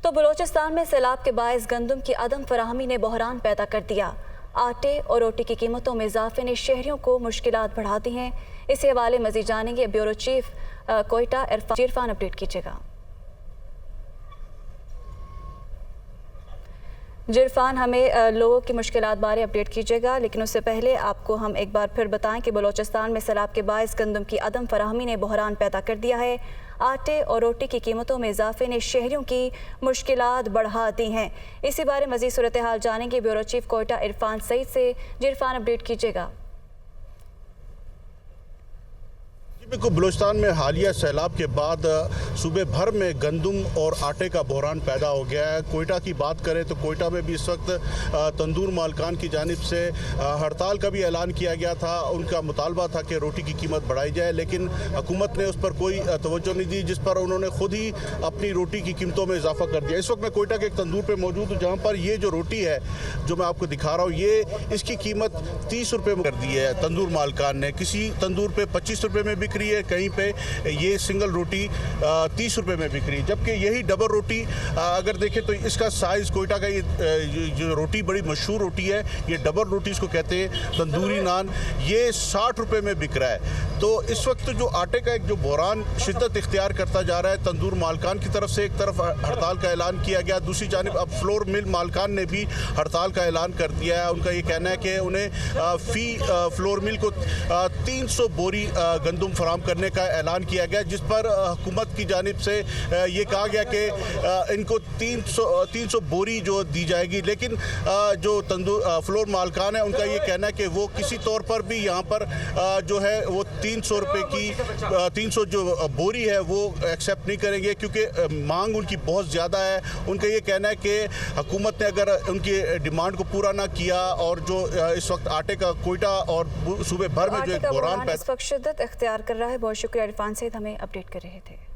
तो बलोचिस्तान में सैलाब के बायस गंदम की अदम फराहमी ने बहरान पैदा कर दिया। आटे और रोटी की कीमतों में इजाफे ने शहरियों को मुश्किलात बढ़ा दी हैं। इसी हवाले मजीद जानेंगे bureau chief Quetta Irfan. Update कीजिएगा जिरफान, हमें लोगों की मुश्किलात बारे अपडेट कीजिएगा, लेकिन उससे पहले आपको हम एक बार फिर बताएं कि बलोचिस्तान में सैलाब के बायस गंदम की अदम फराहमी ने बहरान पैदा कर दिया है। आटे और रोटी की कीमतों में इजाफे ने शहरियों की मुश्किलात बढ़ा दी हैं। इसी बारे मजीद सूरत हाल जानेंगे ब्यूरो चीफ कोयटा इरफान सईद से। जिरफान, अपडेट कीजिएगा। बलूचिस्तान में हालिया सैलाब के बाद सूबे भर में गंदम और आटे का बहरान पैदा हो गया है। कोयटा की बात करें तो कोयटा में भी इस वक्त तंदूर मालकान की जानिब से हड़ताल का भी ऐलान किया गया था। उनका मुतालबा था कि रोटी की कीमत बढ़ाई जाए, लेकिन हुकूमत ने उस पर कोई तवज्जो नहीं दी, जिस पर उन्होंने खुद ही अपनी रोटी की कीमतों में इजाफा कर दिया। इस वक्त मैं कोयटा के एक तंदूर पर मौजूद हूँ, जहाँ पर ये जो रोटी है जो मैं आपको दिखा रहा हूँ, ये इसकी कीमत 30 रुपये में कर दी है तंदूर मालकान ने। किसी तंदूर पर 25 रुपये में बिक है, कहीं पे ये सिंगल रोटी 30 रुपये में बिक रही है। जबकि यही डबल रोटी अगर देखें तो इसका साइज़ कोयटा का ये जो रोटी बड़ी मशहूर रोटी है, ये डबल रोटी इसको कहते हैं, तंदूरी नान, ये 60 रुपये में बिक रहा है। तो इस वक्त जो आटे का एक जो बहरान शिद्दत इख्तियार करता जा रहा है, तंदूर मालकान की तरफ से एक तरफ हड़ताल का ऐलान किया गया, दूसरी जानिब अब फ्लोर मिल मालकान ने भी हड़ताल का ऐलान कर दिया है। उनका ये कहना है कि उन्हें फ़ी फ्लोर मिल को 300 बोरी गंदम फराम करने का ऐलान किया गया, जिस पर हुकूमत की जानिब से ये कहा गया कि इनको 300 बोरी जो दी जाएगी। लेकिन जो तंदूर फ्लोर मालकान है, उनका ये कहना है कि वो किसी तौर पर भी यहाँ पर जो है वो 300 रुपये की 300 जो बोरी है वो एक्सेप्ट नहीं करेंगे, क्योंकि मांग उनकी बहुत ज़्यादा है। उनका ये कहना है कि हुकूमत ने अगर उनकी डिमांड को पूरा ना किया और जो इस वक्त आटे का कोयटा और सूबे भर में जो एक बहरान इस वक्त शिद्दत इख्तियार कर रहा है। बहुत शुक्रिया इरफान सईद, हमें अपडेट कर रहे थे।